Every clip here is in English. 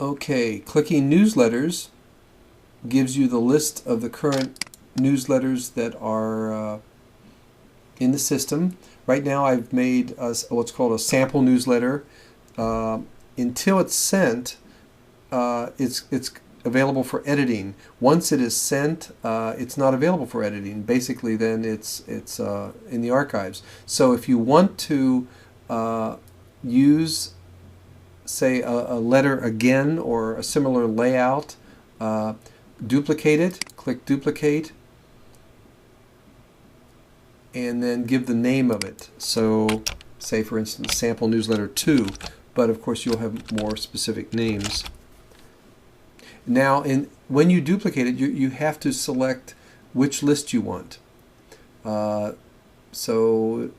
Okay, clicking newsletters gives you the list of the current newsletters that are in the system. Right now I've made what's called a sample newsletter. Until it's sent, it's available for editing. Once it is sent, it's not available for editing. Basically, then it's in the archives. So if you want to use, say, a letter again or a similar layout, duplicate it, click duplicate, and then give the name of it. So say, for instance, sample newsletter 2, but of course you'll have more specific names. Now, when you duplicate it, you have to select which list you want. So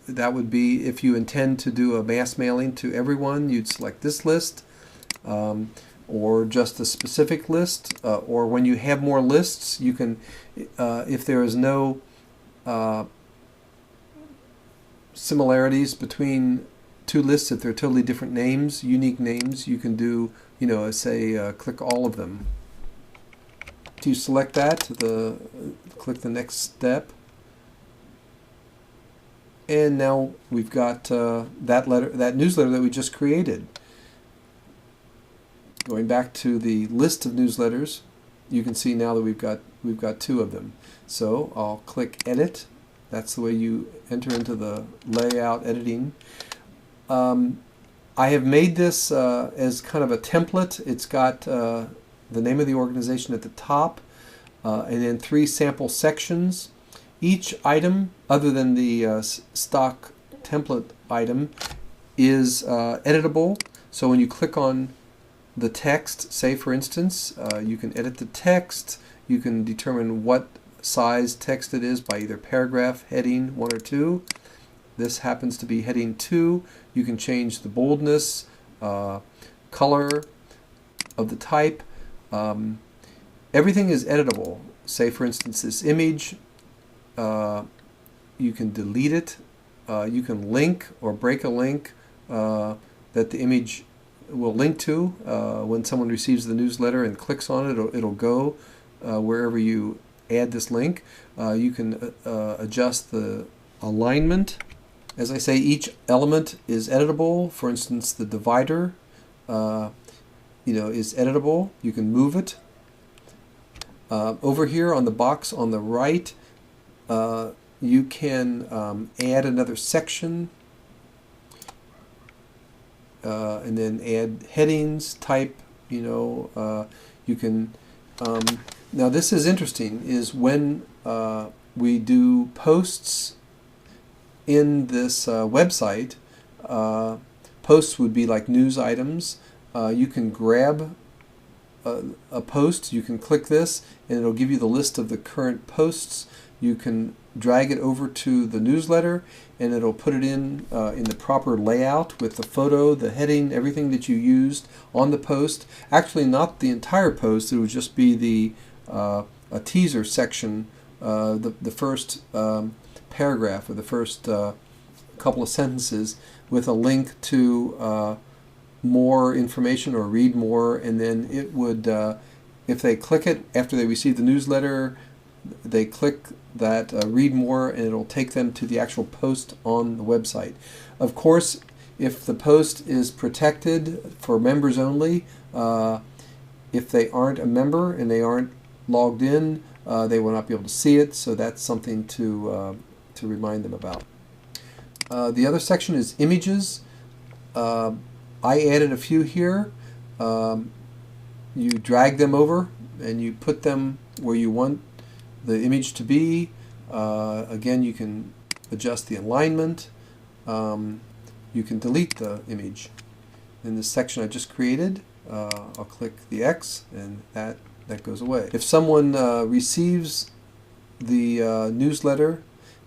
that would be, if you intend to do a mass mailing to everyone, you'd select this list, or just a specific list, or when you have more lists, you can, if there is no similarities between two lists, if they're totally different names, unique names, you can do, say, click all of them. To select that, click the next step, and now we've got that newsletter that we just created. Going back to the list of newsletters, you can see now that we've got 2 of them. So I'll click Edit. That's the way you enter into the layout editing. I have made this as kind of a template. It's got the name of the organization at the top, and then 3 sample sections. Each item, other than the stock template item, is editable. So when you click on the text, say for instance, you can edit the text. You can determine what size text it is by either paragraph, heading 1 or 2. This happens to be heading 2. You can change the boldness, color of the type. Everything is editable. Say for instance this image, you can delete it. You can link or break a link that the image will link to. When someone receives the newsletter and clicks on it, it'll go wherever you add this link. You can adjust the alignment. As I say, each element is editable. For instance, the divider is editable. You can move it. Over here on the box on the right, you can add another section, and then add headings, type, you can, now this is interesting, is when we do posts in this website, posts would be like news items. You can grab a post, you can click this, and it'll give you the list of the current posts. You can drag it over to the newsletter, and it'll put it in the proper layout with the photo, the heading, everything that you used on the post. Actually, not the entire post. It would just be the a teaser section, the first paragraph or the first couple of sentences with a link to more information or read more, and then it would, if they click it after they receive the newsletter, they click that read more, and it'll take them to the actual post on the website. Of course, if the post is protected for members only, if they aren't a member and they aren't logged in, they will not be able to see it, so that's something to remind them about. The other section is images. I added a few here. You drag them over and you put them where you want the image to be. Again, you can adjust the alignment. You can delete the image. In this section I just created, I'll click the X, and that goes away. If someone receives the newsletter,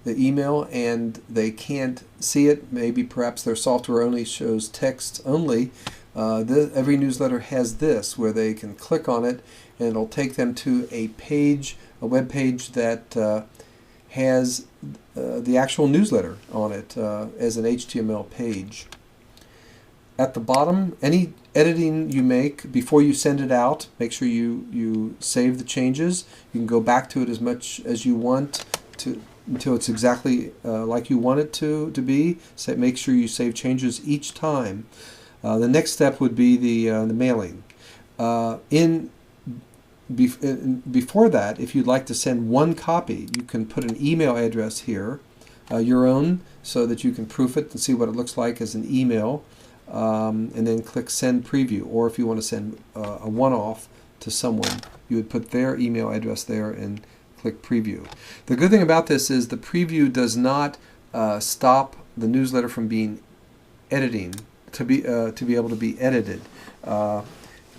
the email, and they can't see it, maybe perhaps their software only shows text only, every newsletter has this, where they can click on it and it'll take them to a page, a web page that has the actual newsletter on it as an HTML page. At the bottom, any editing you make before you send it out, make sure you save the changes. You can go back to it as much as you want to until it's exactly like you want it to be. So make sure you save changes each time. The next step would be the mailing. Before that, if you'd like to send one copy, you can put an email address here, your own, so that you can proof it and see what it looks like as an email, and then click Send Preview. Or if you want to send a one-off to someone, you would put their email address there and click Preview. The good thing about this is the preview does not stop the newsletter from being to be able to be edited.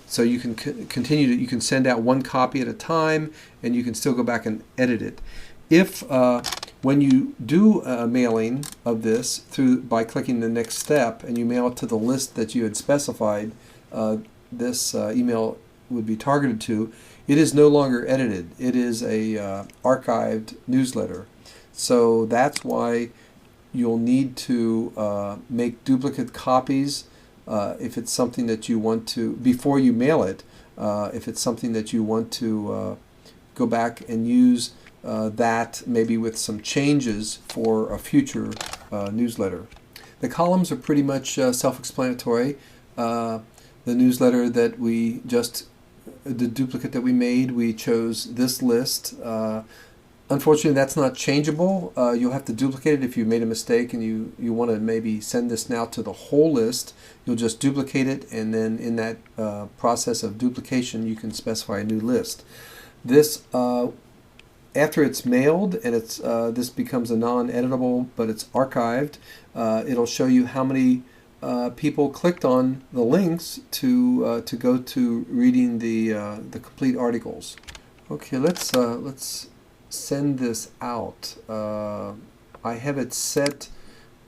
So you can continue to, you can send out one copy at a time, and you can still go back and edit it. If when you do a mailing of this by clicking the next step and you mail it to the list that you had specified, this email would be targeted to, it is no longer edited. It is a archived newsletter. So that's why you'll need to make duplicate copies if it's something that you want to, before you mail it, if it's something that you want to go back and use that maybe with some changes for a future newsletter. The columns are pretty much self-explanatory. The newsletter that we just, the duplicate that we made, we chose this list. Unfortunately, that's not changeable. You'll have to duplicate it if you made a mistake and you want to maybe send this now to the whole list. You'll just duplicate it, and then in that process of duplication, you can specify a new list. This, after it's mailed and it's this becomes a non-editable, but it's archived, it'll show you how many people clicked on the links to go to reading the complete articles. Okay, let's send this out. I have it set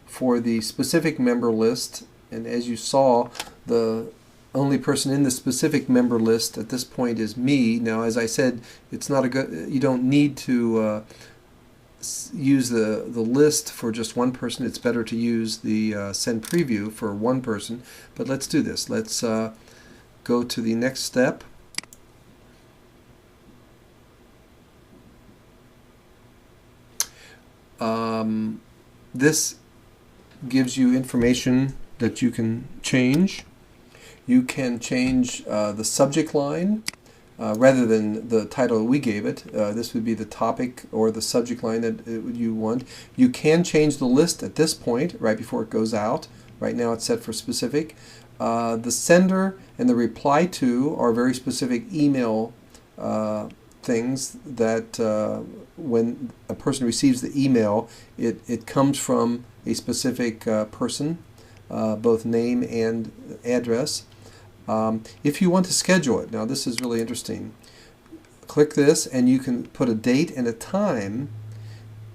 for the specific member list, and as you saw, the only person in the specific member list at this point is me. Now, as I said, it's not a good, you don't need to use the list for just one person. It's better to use the send preview for one person, but let's do this. Let's go to the next step. This gives you information that you can change. You can change the subject line rather than the title we gave it. This would be the topic or the subject line that you want. You can change the list at this point, right before it goes out. Right now it's set for specific. The sender and the reply to are very specific email things that when a person receives the email, it comes from a specific person, both name and address. If you want to schedule it, now this is really interesting. Click this and you can put a date and a time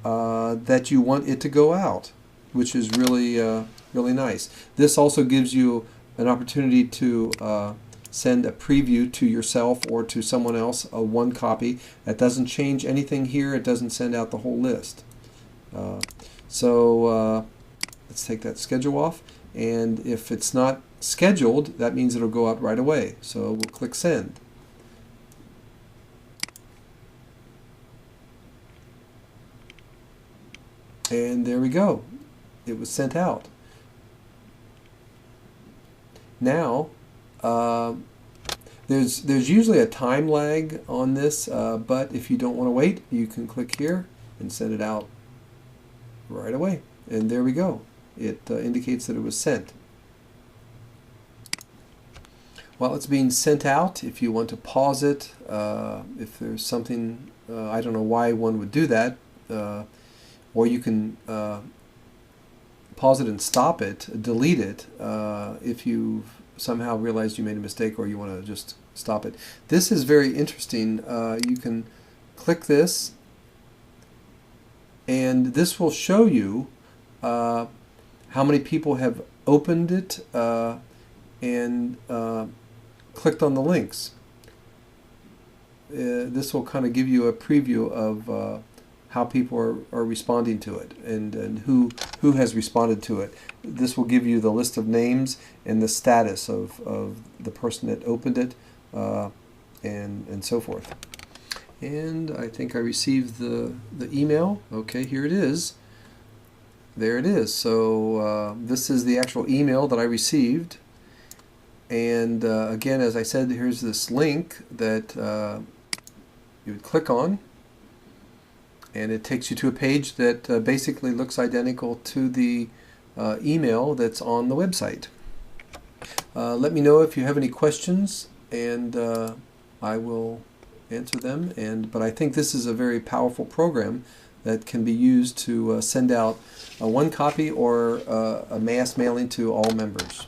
that you want it to go out, which is really really nice. This also gives you an opportunity to send a preview to yourself or to someone else, one copy. That doesn't change anything here. It doesn't send out the whole list. So let's take that schedule off, and if it's not scheduled, that means it'll go out right away. So we'll click send. And there we go. It was sent out. Now there's usually a time lag on this, but if you don't want to wait, you can click here and send it out right away. And there we go. It indicates that it was sent. While it's being sent out, if you want to pause it, if there's something, I don't know why one would do that, or you can pause it and stop it, delete it, if you've somehow realized you made a mistake or you want to just stop it. This is very interesting. You can click this, and this will show you how many people have opened it and clicked on the links. This will kind of give you a preview of how people are responding to it, and who has responded to it. This will give you the list of names and the status of the person that opened it, and so forth. And I think I received the email. Okay, here it is. There it is. So this is the actual email that I received. And again, as I said, here's this link that you would click on, and it takes you to a page that basically looks identical to the email that's on the website. Let me know if you have any questions, and I will answer them. But I think this is a very powerful program that can be used to send out one copy or a mass mailing to all members.